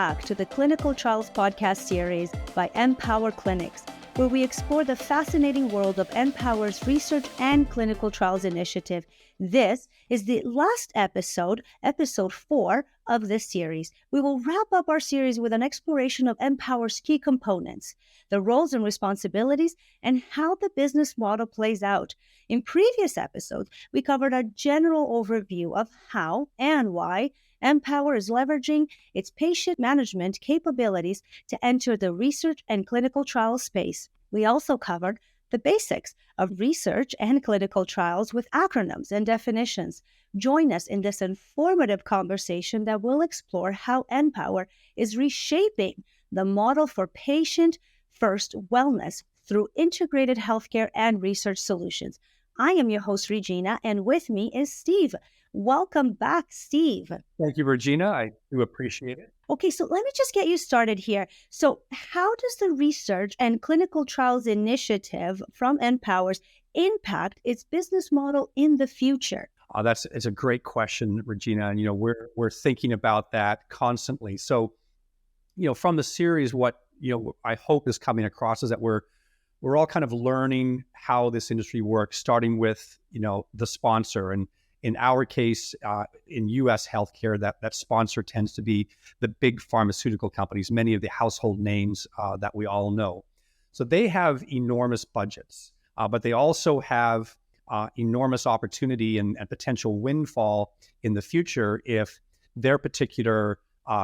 back to the Clinical Trials podcast series by Empower Clinics, where we explore the fascinating world of Empower's research and clinical trials initiative. This is the last episode, episode 4 of this series. We will wrap up our series with an exploration of Empower's key components, the roles and responsibilities, and how the business model plays out. In previous episodes, we covered a general overview of how and why Empower is leveraging its patient management capabilities to enter the research and clinical trial space. We also covered the basics of research and clinical trials with acronyms and definitions. Join us in this informative conversation that will explore how Empower is reshaping the model for patient-first wellness through integrated healthcare and research solutions. I am your host, Regina, and with me is Steve. Welcome back, Steve. Thank you, Regina. I do appreciate it. Okay, so let me just get you started here. So how does the research and clinical trials initiative from Empower's impact its business model in the future? It's a great question, Regina. And, we're thinking about that constantly. So, from the series, what, I hope is coming across is that we're all kind of learning how this industry works, starting with, the sponsor. And in our case, in U.S. healthcare, that sponsor tends to be the big pharmaceutical companies, many of the household names that we all know. So they have enormous budgets, but they also have enormous opportunity and potential windfall in the future if their particular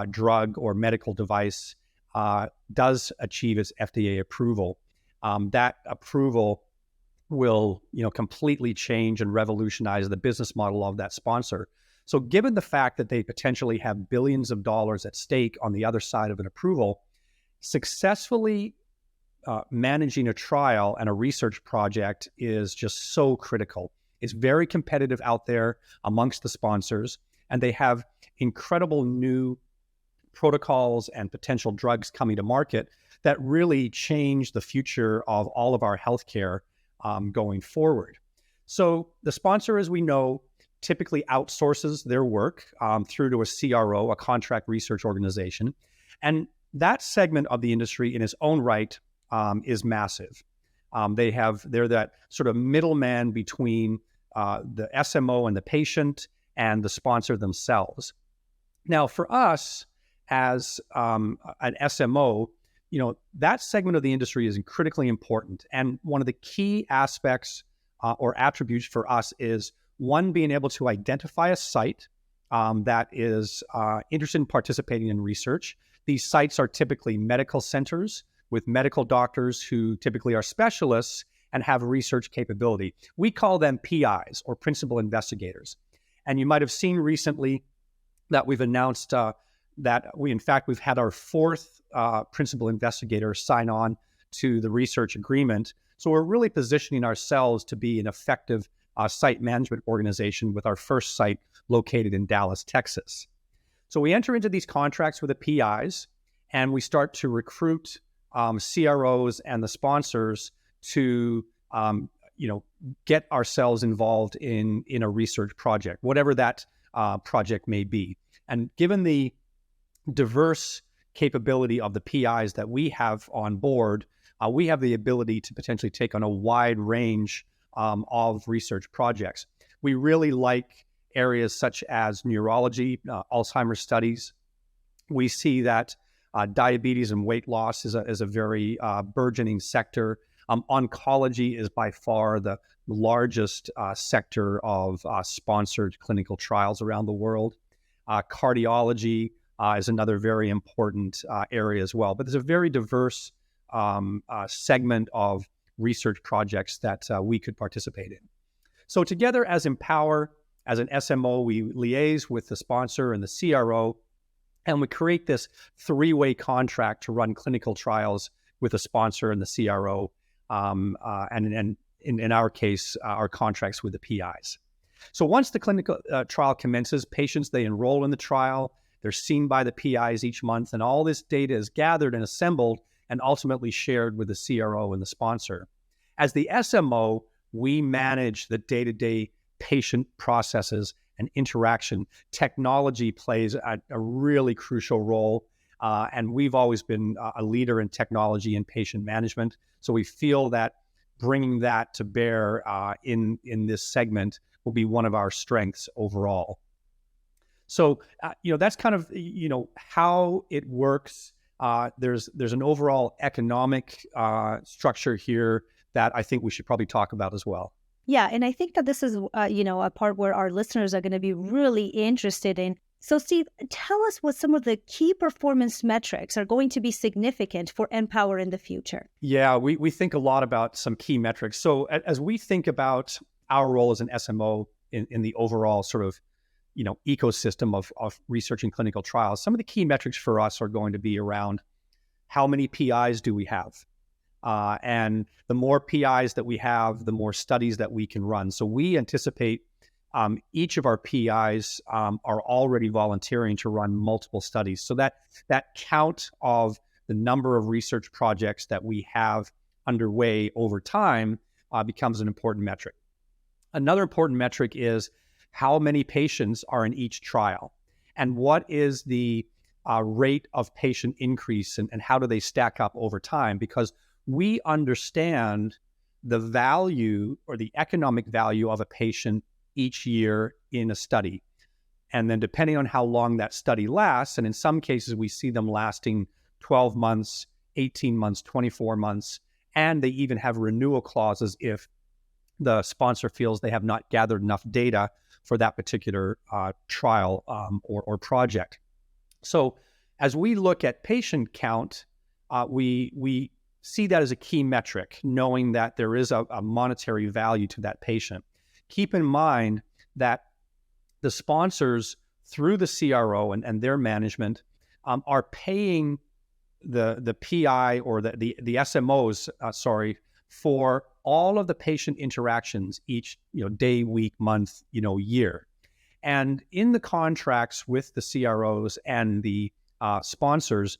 drug or medical device does achieve its FDA approval. That approval will, completely change and revolutionize the business model of that sponsor. So given the fact that they potentially have billions of dollars at stake on the other side of an approval, successfully managing a trial and a research project is just so critical. It's very competitive out there amongst the sponsors, and they have incredible new protocols and potential drugs coming to market that really change the future of all of our healthcare going forward. So the sponsor, as we know, typically outsources their work through to a CRO, a contract research organization. And that segment of the industry in its own right is massive. They're that sort of middleman between the SMO and the patient and the sponsor themselves. Now, for us as an SMO, that segment of the industry is critically important. And one of the key aspects or attributes for us is, one, being able to identify a site that is interested in participating in research. These sites are typically medical centers with medical doctors who typically are specialists and have research capability. We call them PIs, or principal investigators. And you might have seen recently that we've announced that we've had our fourth principal investigator sign on to the research agreement. So we're really positioning ourselves to be an effective site management organization with our first site located in Dallas, Texas. So we enter into these contracts with the PIs, and we start to recruit CROs and the sponsors to get ourselves involved in a research project, whatever that project may be. And given the diverse capability of the PIs that we have on board, we have the ability to potentially take on a wide range of research projects. We really like areas such as neurology, Alzheimer's studies. We see that diabetes and weight loss is a very burgeoning sector. Oncology is by far the largest sector of sponsored clinical trials around the world. Cardiology is another very important area as well. But there's a very diverse segment of research projects that we could participate in. So together as Empower, as an SMO, we liaise with the sponsor and the CRO, and we create this three-way contract to run clinical trials with the sponsor and the CRO, and in our case, our contracts with the PIs. So once the clinical trial commences, patients, they enroll in the trial, they're seen by the PIs each month, and all this data is gathered and assembled and ultimately shared with the CRO and the sponsor. As the SMO, we manage the day-to-day patient processes and interaction. Technology plays a really crucial role And we've always been a leader in technology and patient management. So we feel that bringing that to bear in this segment will be one of our strengths overall. So, that's kind of, how it works. There's an overall economic structure here that I think we should probably talk about as well. Yeah, and I think that this is, a part where our listeners are going to be really interested in. So, Steve, tell us what some of the key performance metrics are going to be significant for Empower in the future. Yeah, we think a lot about some key metrics. So, as we think about our role as an SMO in the overall sort of, ecosystem of research and clinical trials, some of the key metrics for us are going to be around how many PIs do we have? And the more PIs that we have, the more studies that we can run. So we anticipate each of our PIs are already volunteering to run multiple studies. So that count of the number of research projects that we have underway over time becomes an important metric. Another important metric is how many patients are in each trial, and what is the rate of patient increase, and how do they stack up over time? Because we understand the value or the economic value of a patient each year in a study. And then depending on how long that study lasts, and in some cases we see them lasting 12 months, 18 months, 24 months, and they even have renewal clauses if the sponsor feels they have not gathered enough data for that particular trial or project. So as we look at patient count, we see that as a key metric, knowing that there is a monetary value to that patient. Keep in mind that the sponsors, through the CRO and their management, are paying the PI or the SMOs, for all of the patient interactions each day, week, month, year. And in the contracts with the CROs and the sponsors,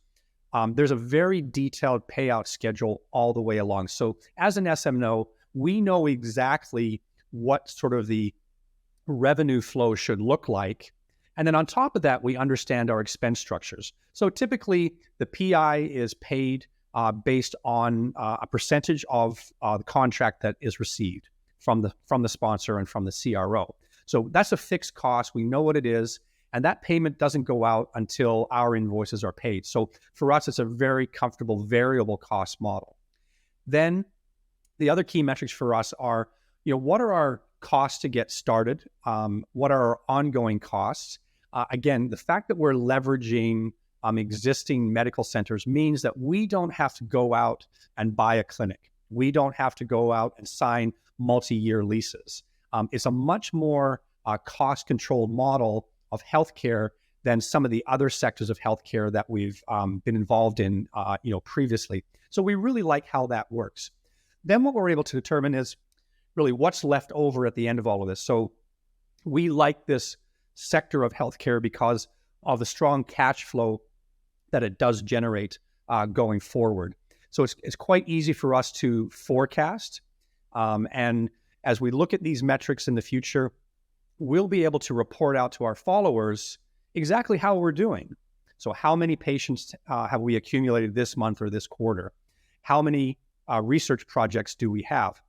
there's a very detailed payout schedule all the way along. So as an SMO, we know exactly what sort of the revenue flow should look like. And then on top of that, we understand our expense structures. So typically the PI is paid based on a percentage of the contract that is received from the sponsor and from the CRO. So that's a fixed cost. We know what it is. And that payment doesn't go out until our invoices are paid. So for us, it's a very comfortable variable cost model. Then the other key metrics for us are, what are our costs to get started? What are our ongoing costs? Again, the fact that we're leveraging existing medical centers means that we don't have to go out and buy a clinic. We don't have to go out and sign multi-year leases. It's a much more cost-controlled model of healthcare than some of the other sectors of healthcare that we've been involved in, previously. So we really like how that works. Then what we're able to determine is really what's left over at the end of all of this. So we like this sector of healthcare because of the strong cash flow that it does generate going forward. So it's quite easy for us to forecast. And as we look at these metrics in the future, we'll be able to report out to our followers exactly how we're doing. So how many patients have we accumulated this month or this quarter? How many research projects do we have?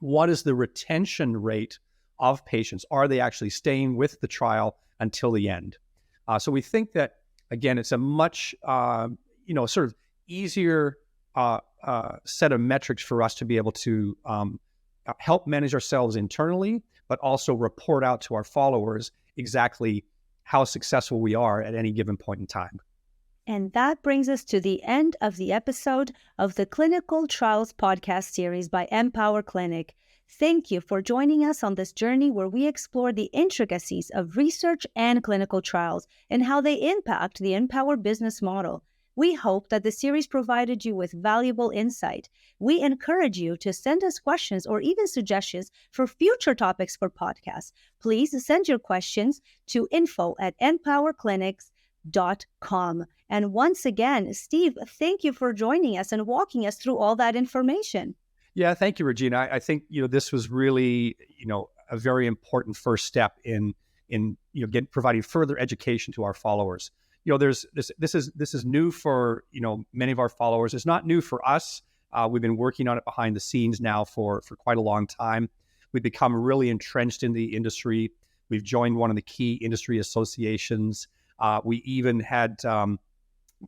What is the retention rate of patients? Are they actually staying with the trial until the end? So we think that, again, it's a much, sort of easier set of metrics for us to be able to help manage ourselves internally, but also report out to our followers exactly how successful we are at any given point in time. And that brings us to the end of the episode of the Clinical Trials podcast series by Empower Clinic. Thank you for joining us on this journey where we explore the intricacies of research and clinical trials and how they impact the Empower business model. We hope that the series provided you with valuable insight. We encourage you to send us questions or even suggestions for future topics for podcasts. Please send your questions to info@empowerclinics.com. And once again, Steve, thank you for joining us and walking us through all that information. Yeah, thank you, Regina. I think this was really a very important first step in providing further education to our followers. there's this is new for many of our followers. It's not new for us. We've been working on it behind the scenes now for quite a long time. We've become really entrenched in the industry. We've joined one of the key industry associations. We even had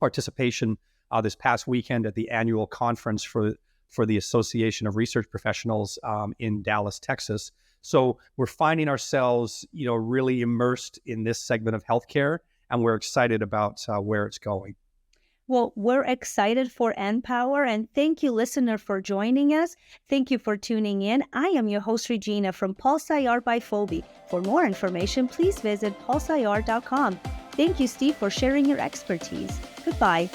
participation this past weekend at the annual conference for the Association of Research Professionals in Dallas, Texas. So we're finding ourselves, really immersed in this segment of healthcare, and we're excited about where it's going. Well, we're excited for NPower, and thank you, listener, for joining us. Thank you for tuning in. I am your host, Regina, from Pulse IR by Fobi. For more information, please visit pulseir.com. Thank you, Steve, for sharing your expertise. Goodbye.